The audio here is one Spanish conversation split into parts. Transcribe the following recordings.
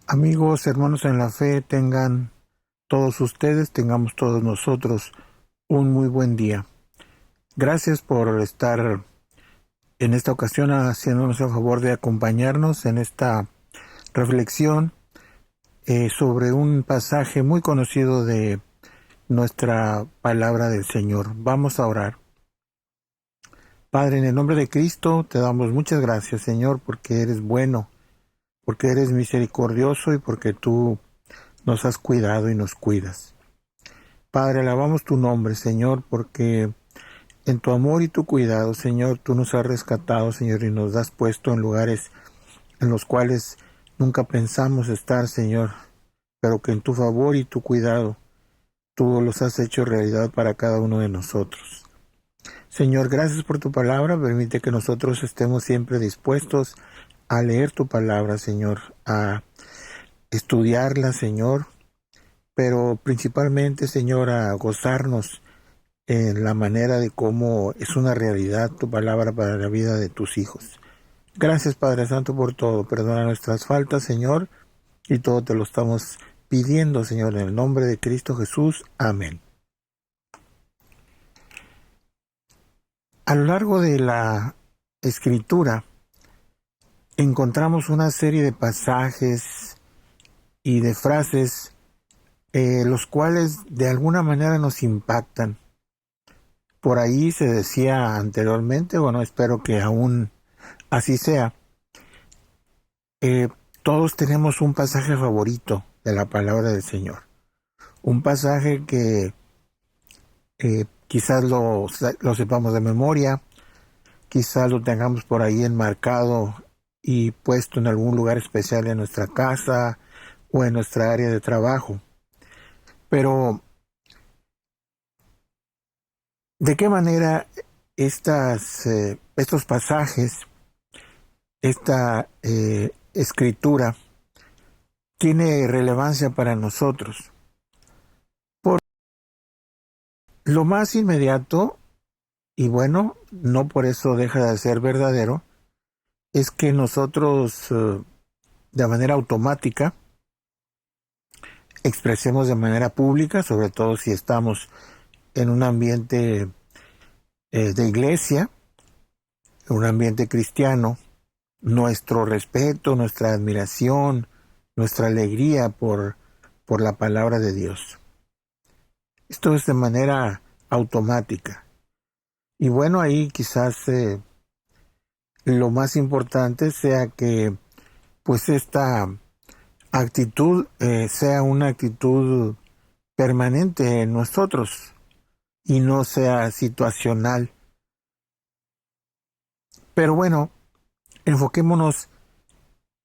Amigos, hermanos en la fe, tengan todos ustedes, tengamos todos nosotros un muy buen día. Gracias por estar en esta ocasión haciéndonos el favor de acompañarnos en esta reflexión sobre un pasaje muy conocido de nuestra palabra del Señor. Vamos a orar. Padre, en el nombre de Cristo te damos muchas gracias, Señor, porque eres bueno, porque eres misericordioso y porque tú nos has cuidado y nos cuidas. Padre, alabamos tu nombre, Señor, porque en tu amor y tu cuidado, Señor, tú nos has rescatado, Señor, y nos has puesto en lugares en los cuales nunca pensamos estar, Señor, pero que en tu favor y tu cuidado tú los has hecho realidad para cada uno de nosotros. Señor, gracias por tu palabra. Permite que nosotros estemos siempre dispuestos a leer tu palabra, Señor, a estudiarla, Señor, pero principalmente, Señor, a gozarnos en la manera de cómo es una realidad tu palabra para la vida de tus hijos. Gracias, Padre Santo, por todo. Perdona nuestras faltas, Señor, y todo te lo estamos pidiendo, Señor, en el nombre de Cristo Jesús. Amén. A lo largo de la Escritura encontramos una serie de pasajes y de frases los cuales de alguna manera nos impactan. Por ahí se decía anteriormente, bueno, espero que aún así sea, todos tenemos un pasaje favorito de la palabra del Señor. Un pasaje que quizás lo sepamos de memoria, quizás lo tengamos por ahí enmarcado y puesto en algún lugar especial en nuestra casa o en nuestra área de trabajo. Pero, ¿de qué manera estos pasajes, esta escritura, tiene relevancia para nosotros? Por lo más inmediato, y bueno, no por eso deja de ser verdadero, es que nosotros de manera automática expresemos de manera pública, sobre todo si estamos en un ambiente de iglesia, en un ambiente cristiano, nuestro respeto, nuestra admiración, nuestra alegría por la palabra de Dios. Esto es de manera automática. Y bueno, ahí quizás lo más importante sea que pues esta actitud sea una actitud permanente en nosotros y no sea situacional. Pero bueno, enfoquémonos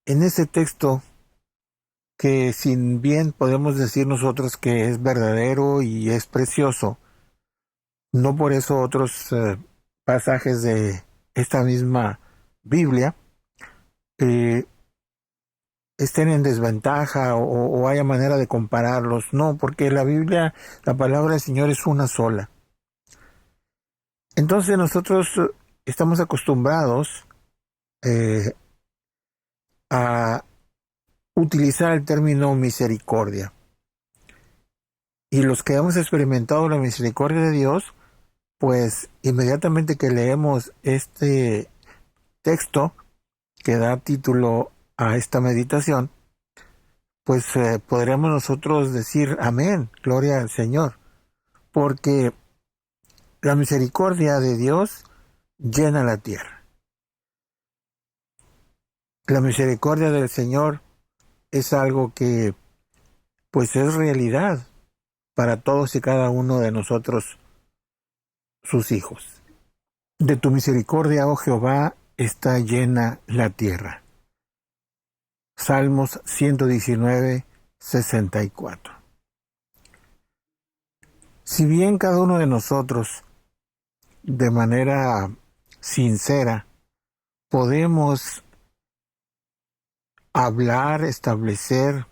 en ese texto que, si bien podemos decir nosotros que es verdadero y es precioso, no por eso otros pasajes de esta misma Biblia eh, estén en desventaja o haya manera de compararlos. No, porque la Biblia, la palabra del Señor es una sola. Entonces nosotros estamos acostumbrados a utilizar el término misericordia. Y los que hemos experimentado la misericordia de Dios, pues inmediatamente que leemos este texto que da título a esta meditación, pues podremos nosotros decir amén, gloria al Señor, porque la misericordia de Dios llena la tierra. La misericordia del Señor es algo que pues es realidad para todos y cada uno de nosotros, sus hijos. De tu misericordia, oh Jehová, está llena la tierra. Salmos 119, 64. Si bien cada uno de nosotros, de manera sincera, podemos hablar, establecer,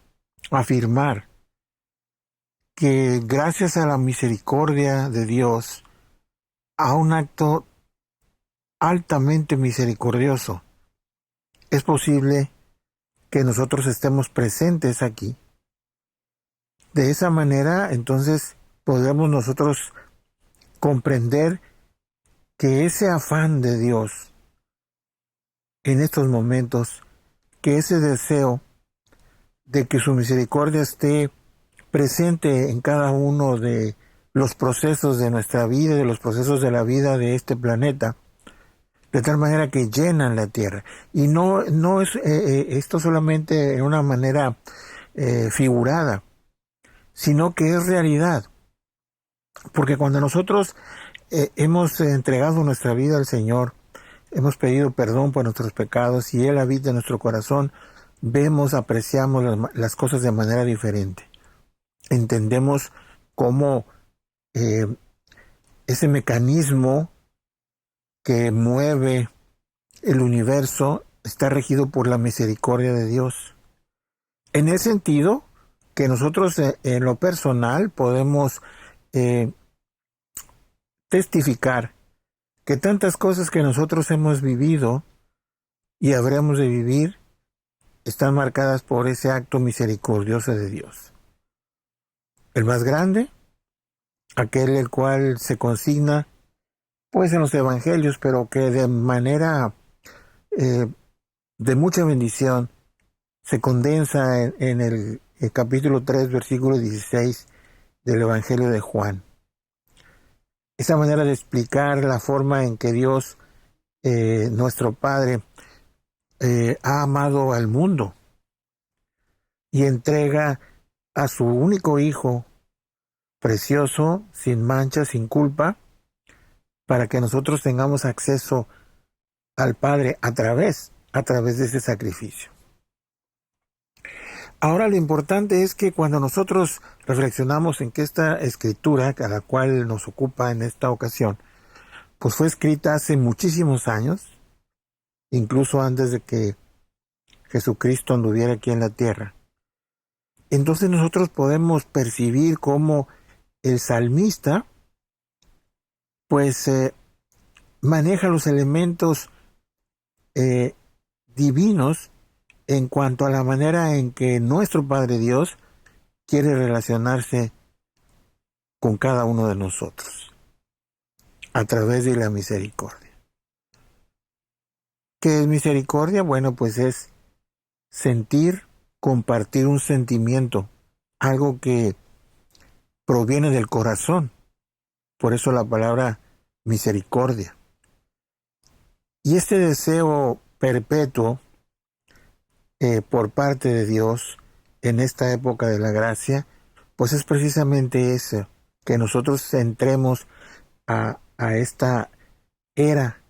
afirmar que gracias a la misericordia de Dios, a un acto altamente misericordioso, es posible que nosotros estemos presentes aquí. De esa manera, entonces, podemos nosotros comprender que ese afán de Dios en estos momentos, que ese deseo de que su misericordia esté presente en cada uno de los procesos de nuestra vida, de los procesos de la vida de este planeta, de tal manera que llenan la tierra. Y no es esto solamente en una manera figurada, sino que es realidad. Porque cuando nosotros hemos entregado nuestra vida al Señor, hemos pedido perdón por nuestros pecados y Él habita en nuestro corazón, vemos, apreciamos las cosas de manera diferente. Entendemos cómo ese mecanismo que mueve el universo está regido por la misericordia de Dios. En el sentido que nosotros en lo personal podemos testificar que tantas cosas que nosotros hemos vivido y habremos de vivir están marcadas por ese acto misericordioso de Dios. El más grande, aquel el cual se consigna pues en los evangelios, pero que de manera de mucha bendición se condensa en el capítulo 3, versículo 16 del Evangelio de Juan. Esa manera de explicar la forma en que Dios, nuestro Padre, ha amado al mundo y entrega a su único Hijo, precioso, sin mancha, sin culpa, para que nosotros tengamos acceso al Padre a través de ese sacrificio. Ahora lo importante es que cuando nosotros reflexionamos en que esta escritura, a la cual nos ocupa en esta ocasión, pues fue escrita hace muchísimos años, incluso antes de que Jesucristo anduviera aquí en la tierra. Entonces nosotros podemos percibir cómo el salmista pues maneja los elementos divinos en cuanto a la manera en que nuestro Padre Dios quiere relacionarse con cada uno de nosotros a través de la misericordia. ¿Qué es misericordia? Bueno, pues es sentir, compartir un sentimiento, algo que proviene del corazón. Por eso la palabra misericordia. Y este deseo perpetuo por parte de Dios en esta época de la gracia, pues es precisamente eso, que nosotros entremos a esta era,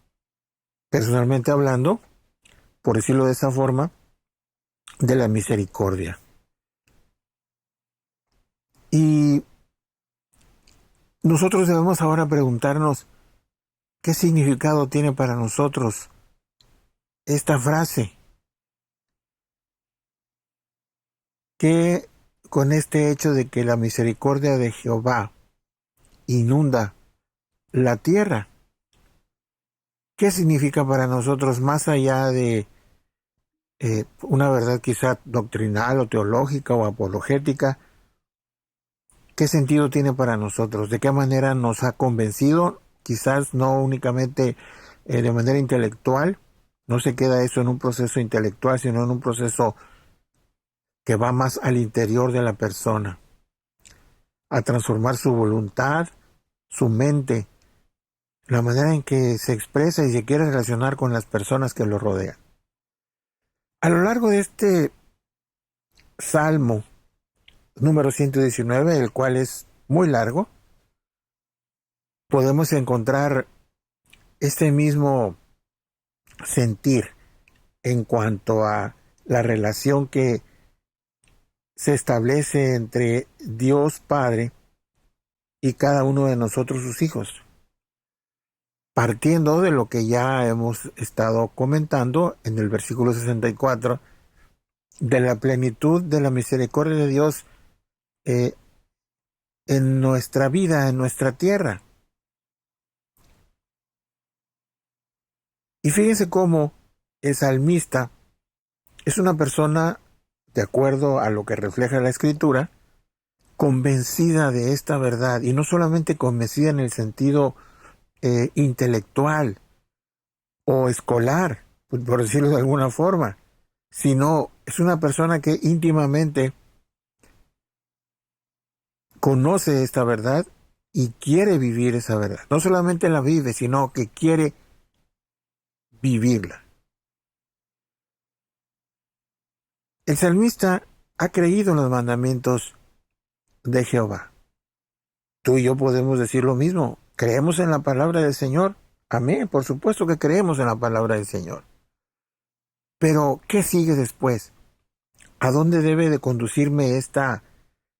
personalmente hablando, por decirlo de esa forma, de la misericordia. Y nosotros debemos ahora preguntarnos qué significado tiene para nosotros esta frase. Que con este hecho de que la misericordia de Jehová inunda la tierra, ¿qué significa para nosotros más allá de una verdad quizá doctrinal o teológica o apologética? ¿Qué sentido tiene para nosotros? ¿De qué manera nos ha convencido? Quizás no únicamente de manera intelectual, no se queda eso en un proceso intelectual, sino en un proceso que va más al interior de la persona, a transformar su voluntad, su mente, la manera en que se expresa y se quiere relacionar con las personas que lo rodean. A lo largo de este Salmo número 119, el cual es muy largo, podemos encontrar este mismo sentir en cuanto a la relación que se establece entre Dios Padre y cada uno de nosotros sus hijos. Partiendo de lo que ya hemos estado comentando en el versículo 64, de la plenitud de la misericordia de Dios en nuestra vida, en nuestra tierra. Y fíjense cómo el salmista Es una persona, de acuerdo a lo que refleja la Escritura, convencida de esta verdad, y no solamente convencida en el sentido intelectual o escolar, por decirlo de alguna forma, sino es una persona que íntimamente conoce esta verdad y quiere vivir esa verdad. No solamente la vive, sino que quiere vivirla. El salmista ha creído en los mandamientos de Jehová. Tú y yo podemos decir lo mismo. ¿Creemos en la palabra del Señor? Amén, por supuesto que creemos en la palabra del Señor. Pero, ¿qué sigue después? ¿A dónde debe de conducirme esta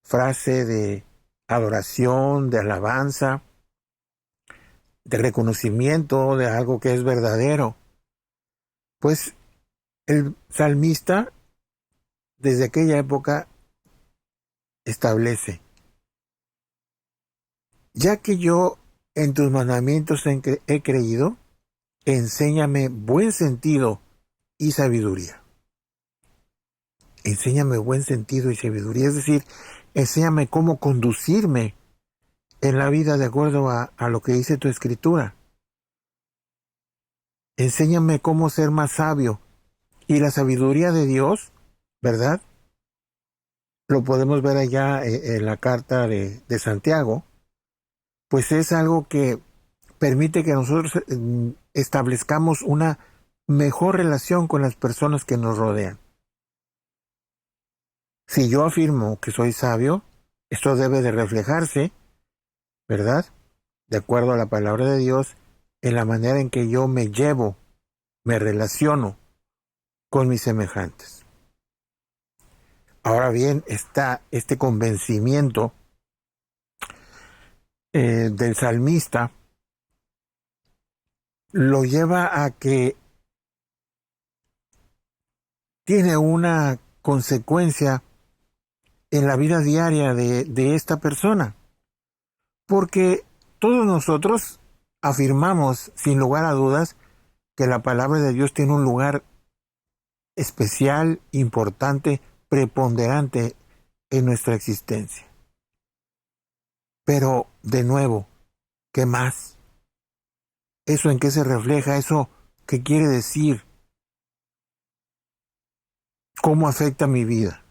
frase de adoración, de alabanza, de reconocimiento de algo que es verdadero? Pues el salmista desde aquella época establece: ya que yo en tus mandamientos he creído, enséñame buen sentido y sabiduría. Enséñame buen sentido y sabiduría, es decir, enséñame cómo conducirme en la vida de acuerdo a lo que dice tu escritura. Enséñame cómo ser más sabio. Y la sabiduría de Dios, ¿verdad? Lo podemos ver allá en la carta de Santiago, pues es algo que permite que nosotros establezcamos una mejor relación con las personas que nos rodean. Si yo afirmo que soy sabio, esto debe de reflejarse, ¿verdad? De acuerdo a la palabra de Dios, en la manera en que yo me llevo, me relaciono con mis semejantes. Ahora bien, está este convencimiento del salmista, lo lleva a que tiene una consecuencia en la vida diaria de esta persona, porque todos nosotros afirmamos sin lugar a dudas que la palabra de Dios tiene un lugar especial, importante, preponderante en nuestra existencia. Pero, de nuevo, ¿qué más? ¿Eso en qué se refleja? ¿Eso qué quiere decir? ¿Cómo afecta mi vida?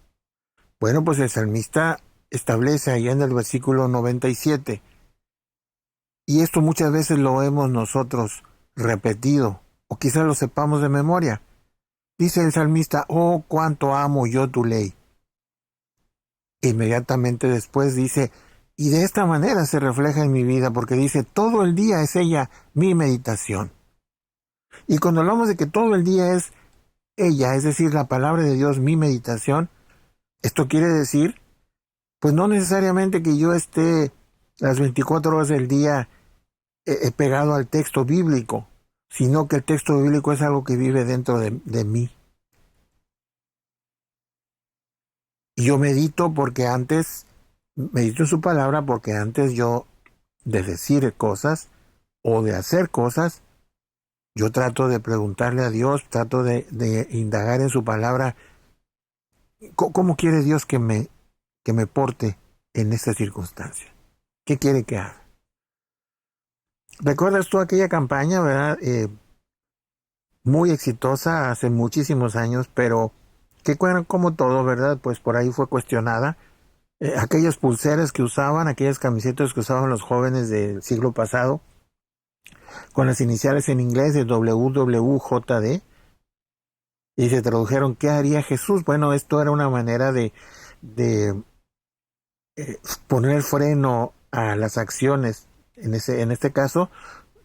Bueno, pues el salmista establece ahí en el versículo 97, y esto muchas veces lo hemos nosotros repetido, o quizás lo sepamos de memoria. Dice el salmista: oh, cuánto amo yo tu ley. Inmediatamente después dice: y de esta manera se refleja en mi vida, porque dice: todo el día es ella mi meditación. Y cuando hablamos de que todo el día es ella, es decir, la palabra de Dios, mi meditación, esto quiere decir, pues no necesariamente que yo esté las 24 horas del día pegado al texto bíblico, sino que el texto bíblico es algo que vive dentro de mí. Y yo medito medito en su palabra porque antes yo de decir cosas o de hacer cosas, yo trato de preguntarle a Dios, trato de indagar en su palabra, ¿cómo quiere Dios que me porte en esta circunstancia? ¿Qué quiere que haga? ¿Recuerdas tú aquella campaña, verdad? Muy exitosa hace muchísimos años, pero que como todo, ¿verdad? Pues por ahí fue cuestionada. Aquellas pulseras que usaban, aquellas camisetas que usaban los jóvenes del siglo pasado, con las iniciales en inglés de WWJD, y se tradujeron: ¿qué haría Jesús? Bueno, esto era una manera de poner freno a las acciones. En este caso,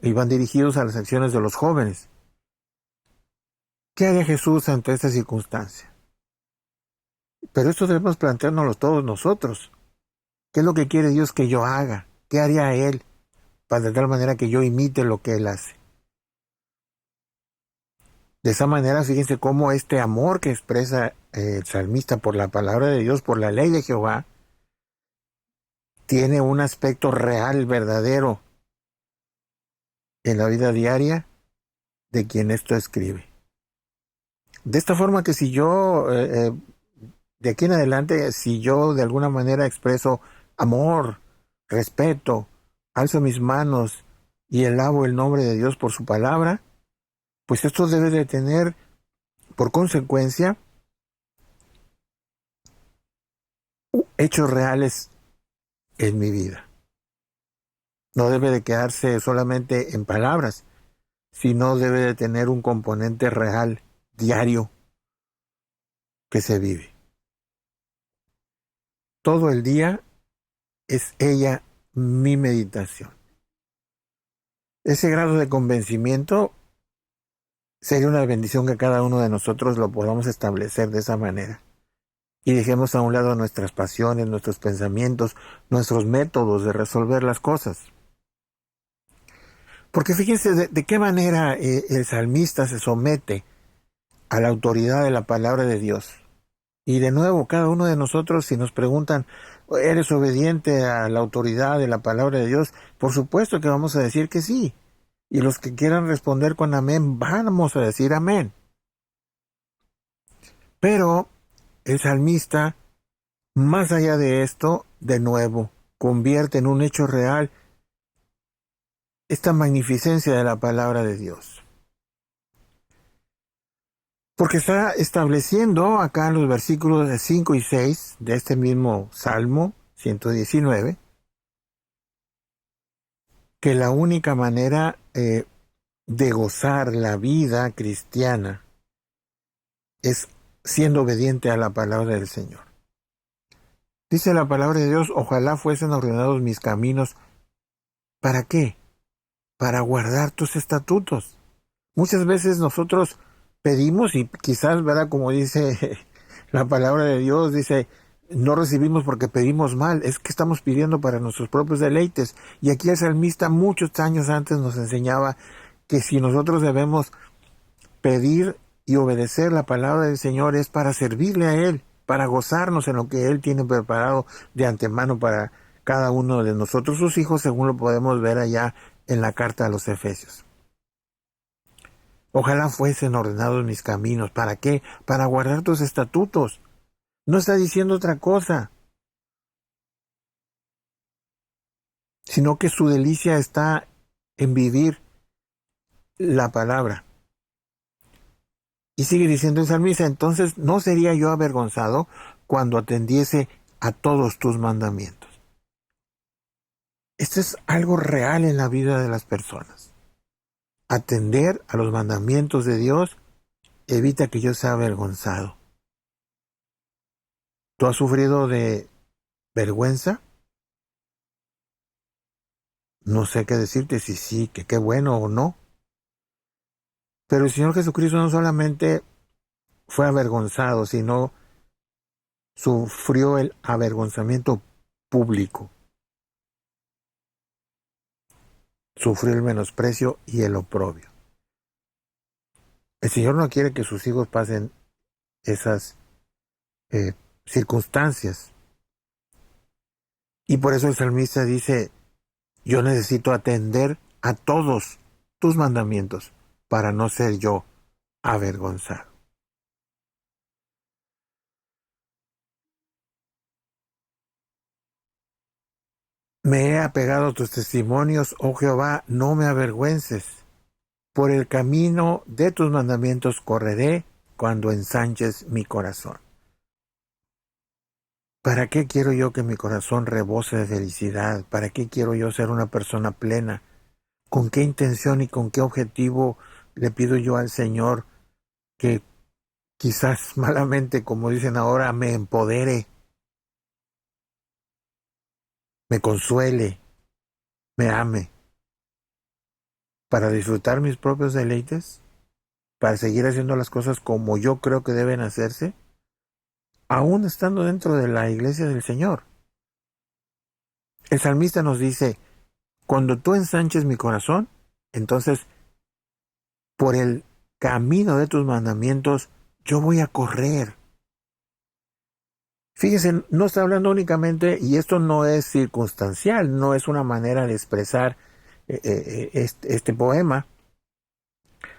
iban dirigidos a las acciones de los jóvenes. ¿Qué haría Jesús ante esta circunstancia? Pero esto debemos planteárnoslo todos nosotros. ¿Qué es lo que quiere Dios que yo haga? ¿Qué haría Él para de tal manera que yo imite lo que Él hace? De esa manera, fíjense cómo este amor que expresa el salmista por la palabra de Dios, por la ley de Jehová, tiene un aspecto real, verdadero, en la vida diaria de quien esto escribe. De esta forma que si yo, de aquí en adelante, si yo de alguna manera expreso amor, respeto, alzo mis manos y alabo el nombre de Dios por su palabra, pues esto debe de tener por consecuencia hechos reales en mi vida. No debe de quedarse solamente en palabras, sino debe de tener un componente real, diario, que se vive. Todo el día es ella mi meditación. Ese grado de convencimiento sería una bendición que cada uno de nosotros lo podamos establecer de esa manera. Y dejemos a un lado nuestras pasiones, nuestros pensamientos, nuestros métodos de resolver las cosas. Porque fíjense de qué manera el salmista se somete a la autoridad de la palabra de Dios. Y de nuevo, cada uno de nosotros, si nos preguntan, ¿eres obediente a la autoridad de la palabra de Dios? Por supuesto que vamos a decir que sí. Y los que quieran responder con amén, vamos a decir amén. Pero el salmista, más allá de esto, de nuevo, convierte en un hecho real esta magnificencia de la palabra de Dios. Porque está estableciendo acá en los versículos 5 y 6 de este mismo Salmo 119, que la única manera de gozar la vida cristiana es siendo obediente a la palabra del Señor. Dice la palabra de Dios, ojalá fuesen ordenados mis caminos. ¿Para qué? Para guardar tus estatutos. Muchas veces nosotros pedimos y quizás, ¿verdad? Como dice la palabra de Dios, dice, no recibimos porque pedimos mal, es que estamos pidiendo para nuestros propios deleites. Y aquí el salmista muchos años antes nos enseñaba que si nosotros debemos pedir y obedecer la palabra del Señor es para servirle a Él, para gozarnos en lo que Él tiene preparado de antemano para cada uno de nosotros, sus hijos, según lo podemos ver allá en la carta a los Efesios. Ojalá fuesen ordenados mis caminos. ¿Para qué? Para guardar tus estatutos. No está diciendo otra cosa, sino que su delicia está en vivir la palabra. Y sigue diciendo el salmista, entonces no sería yo avergonzado cuando atendiese a todos tus mandamientos. Esto es algo real en la vida de las personas. Atender a los mandamientos de Dios evita que yo sea avergonzado. ¿Tú has sufrido de vergüenza? No sé qué decirte, si sí, que qué bueno o no. Pero el Señor Jesucristo no solamente fue avergonzado, sino sufrió el avergonzamiento público. Sufrió el menosprecio y el oprobio. El Señor no quiere que sus hijos pasen esas circunstancias. Y por eso el salmista dice, yo necesito atender a todos tus mandamientos para no ser yo avergonzado. Me he apegado a tus testimonios, oh Jehová, no me avergüences. Por el camino de tus mandamientos correré cuando ensanches mi corazón. ¿Para qué quiero yo que mi corazón rebose de felicidad? ¿Para qué quiero yo ser una persona plena? ¿Con qué intención y con qué objetivo le pido yo al Señor que quizás malamente, como dicen ahora, me empodere, me consuele, me ame? ¿Para disfrutar mis propios deleites? ¿Para seguir haciendo las cosas como yo creo que deben hacerse? Aún estando dentro de la iglesia del Señor. El salmista nos dice, cuando tú ensanches mi corazón, entonces por el camino de tus mandamientos yo voy a correr. Fíjense, no está hablando únicamente, y esto no es circunstancial, no es una manera de expresar este poema,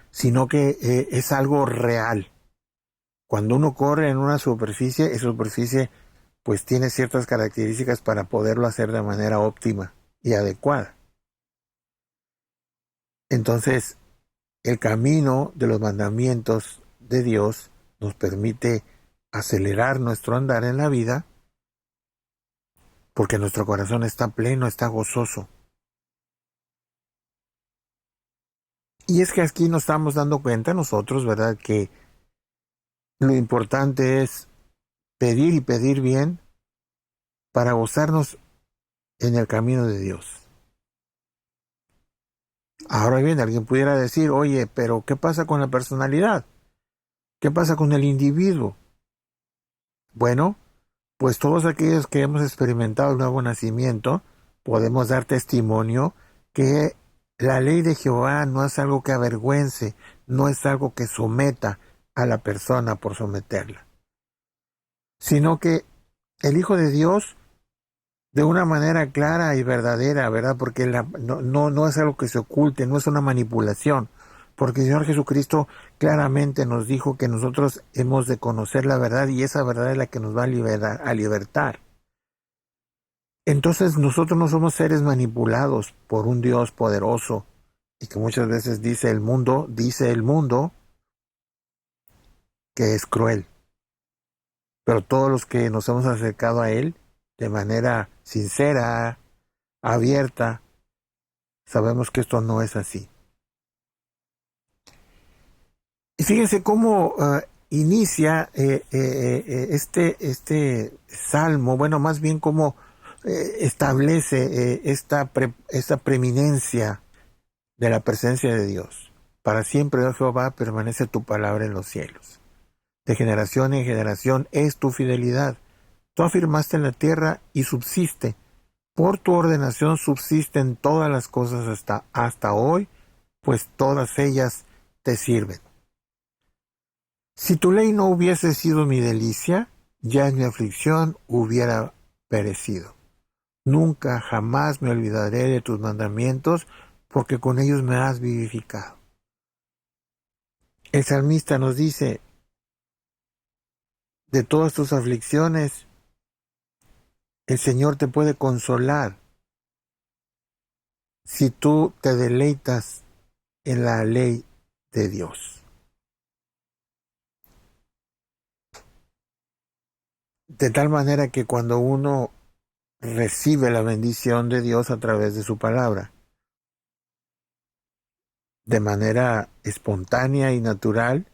sino que es algo real. Cuando uno corre en una superficie, esa superficie pues tiene ciertas características para poderlo hacer de manera óptima y adecuada. Entonces, el camino de los mandamientos de Dios nos permite acelerar nuestro andar en la vida porque nuestro corazón está pleno, está gozoso. Y es que aquí nos estamos dando cuenta nosotros, ¿verdad?, que lo importante es pedir y pedir bien para gozarnos en el camino de Dios. Ahora bien, alguien pudiera decir, oye, pero ¿qué pasa con la personalidad? ¿Qué pasa con el individuo? Bueno, pues todos aquellos que hemos experimentado el nuevo nacimiento, podemos dar testimonio que la ley de Jehová no es algo que avergüence, no es algo que someta a la persona por someterla, sino que el Hijo de Dios, de una manera clara y verdadera, ¿verdad? Porque no es algo que se oculte, no es una manipulación, porque el Señor Jesucristo claramente nos dijo que nosotros hemos de conocer la verdad y esa verdad es la que nos va a libertar. Entonces nosotros no somos seres manipulados por un Dios poderoso y que muchas veces dice el mundo que es cruel. Pero todos los que nos hemos acercado a Él de manera sincera, abierta, sabemos que esto no es así. Y fíjense cómo inicia este salmo, bueno, más bien cómo establece esta preeminencia de la presencia de Dios. Para siempre, oh Jehová, permanece tu palabra en los cielos. De generación en generación es tu fidelidad. Tú afirmaste en la tierra y subsiste. Por tu ordenación subsisten todas las cosas hasta hoy, pues todas ellas te sirven. Si tu ley no hubiese sido mi delicia, ya en mi aflicción hubiera perecido. Nunca jamás me olvidaré de tus mandamientos, porque con ellos me has vivificado. El salmista nos dice, de todas tus aflicciones, el Señor te puede consolar si tú te deleitas en la ley de Dios. De tal manera que cuando uno recibe la bendición de Dios a través de su palabra, de manera espontánea y natural,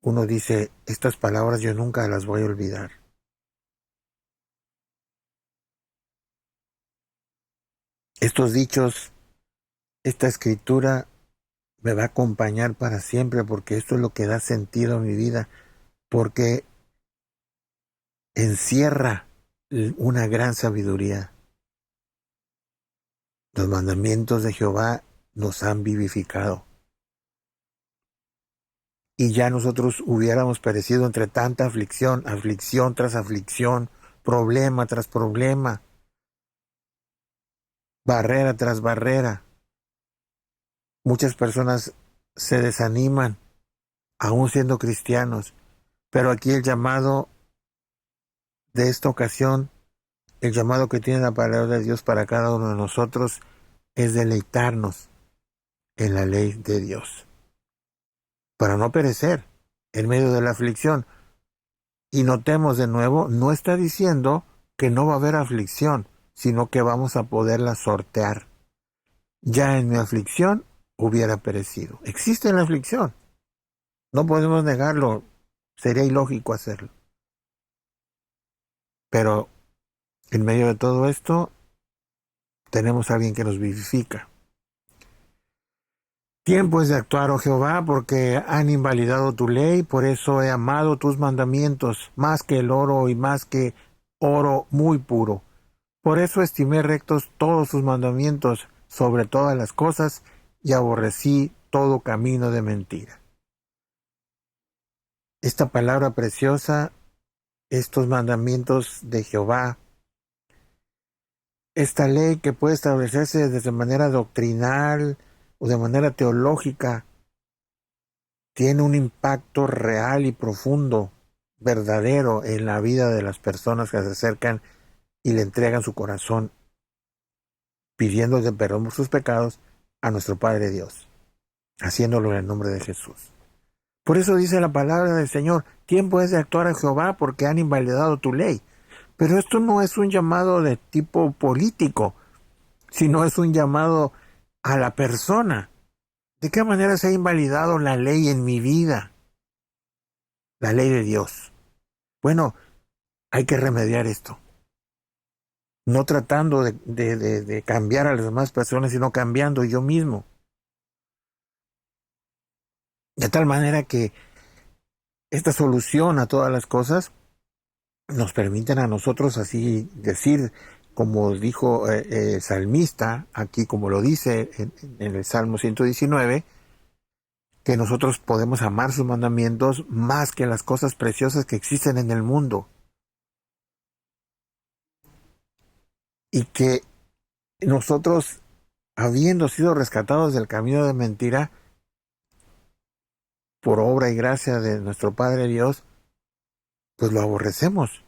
uno dice, estas palabras yo nunca las voy a olvidar. Estos dichos, esta escritura me va a acompañar para siempre porque esto es lo que da sentido a mi vida, porque encierra una gran sabiduría. Los mandamientos de Jehová nos han vivificado. Y ya nosotros hubiéramos perecido entre tanta aflicción, aflicción tras aflicción, problema tras problema, barrera tras barrera. Muchas personas se desaniman, aún siendo cristianos, pero aquí el llamado de esta ocasión, el llamado que tiene la palabra de Dios para cada uno de nosotros es deleitarnos en la ley de Dios, para no perecer en medio de la aflicción. Y notemos de nuevo, no está diciendo que no va a haber aflicción, sino que vamos a poderla sortear. Ya en mi aflicción hubiera perecido. Existe la aflicción, no podemos negarlo, sería ilógico hacerlo. Pero en medio de todo esto, tenemos a alguien que nos vivifica. Tiempo es de actuar, oh Jehová, porque han invalidado tu ley, por eso he amado tus mandamientos, más que el oro y más que oro muy puro. Por eso estimé rectos todos sus mandamientos sobre todas las cosas, y aborrecí todo camino de mentira. Esta palabra preciosa, estos mandamientos de Jehová, esta ley que puede establecerse desde manera doctrinal o de manera teológica, tiene un impacto real y profundo, verdadero en la vida de las personas que se acercan y le entregan su corazón pidiéndole perdón por sus pecados a nuestro Padre Dios, haciéndolo en el nombre de Jesús. Por eso dice la palabra del Señor, tiempo es de actuar a Jehová porque han invalidado tu ley. Pero esto no es un llamado de tipo político, sino es un llamado a la persona. ¿De qué manera se ha invalidado la ley en mi vida? La ley de Dios. Bueno, hay que remediar esto. No tratando de cambiar a las demás personas, sino cambiando yo mismo. De tal manera que esta solución a todas las cosas nos permiten a nosotros así decir, como dijo el salmista, aquí como lo dice en el Salmo 119, que nosotros podemos amar sus mandamientos más que las cosas preciosas que existen en el mundo. Y que nosotros, habiendo sido rescatados del camino de mentira, por obra y gracia de nuestro Padre Dios, pues lo aborrecemos.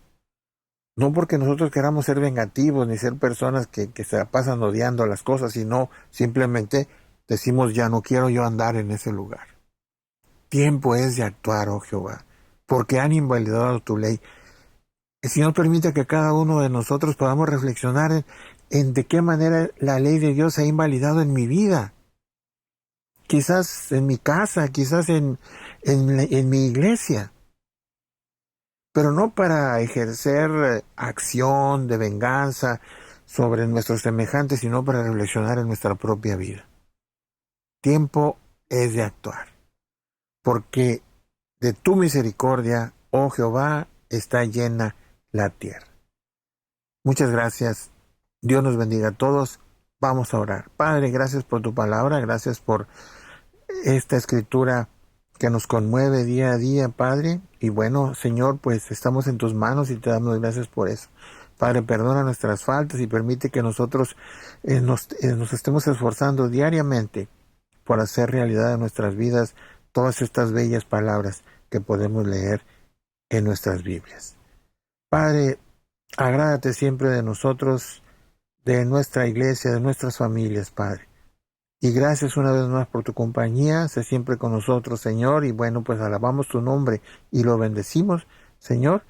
No porque nosotros queramos ser vengativos ni ser personas que se la pasan odiando las cosas, sino simplemente decimos, ya no quiero yo andar en ese lugar. Tiempo es de actuar, oh Jehová, porque han invalidado tu ley. El Señor permite que cada uno de nosotros podamos reflexionar en de qué manera la ley de Dios se ha invalidado en mi vida. Quizás en mi casa, quizás en mi iglesia. Pero no para ejercer acción de venganza sobre nuestros semejantes, sino para reflexionar en nuestra propia vida. Tiempo es de actuar, porque de tu misericordia, oh Jehová, está llena la tierra. Muchas gracias. Dios nos bendiga a todos. Vamos a orar. Padre, gracias por tu palabra, gracias por esta escritura que nos conmueve día a día, Padre. Y bueno, Señor, pues estamos en tus manos y te damos gracias por eso. Padre, perdona nuestras faltas y permite que nosotros nos estemos esforzando diariamente por hacer realidad en nuestras vidas todas estas bellas palabras que podemos leer en nuestras Biblias. Padre, agrádate siempre de nosotros, de nuestra iglesia, de nuestras familias, Padre. Y gracias una vez más por tu compañía, sé siempre con nosotros, Señor, y bueno, pues alabamos tu nombre y lo bendecimos, Señor,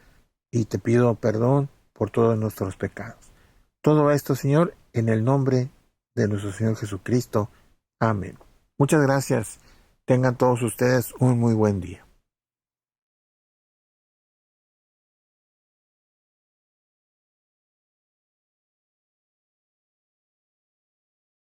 y te pido perdón por todos nuestros pecados. Todo esto, Señor, en el nombre de nuestro Señor Jesucristo. Amén. Muchas gracias. Tengan todos ustedes un muy buen día.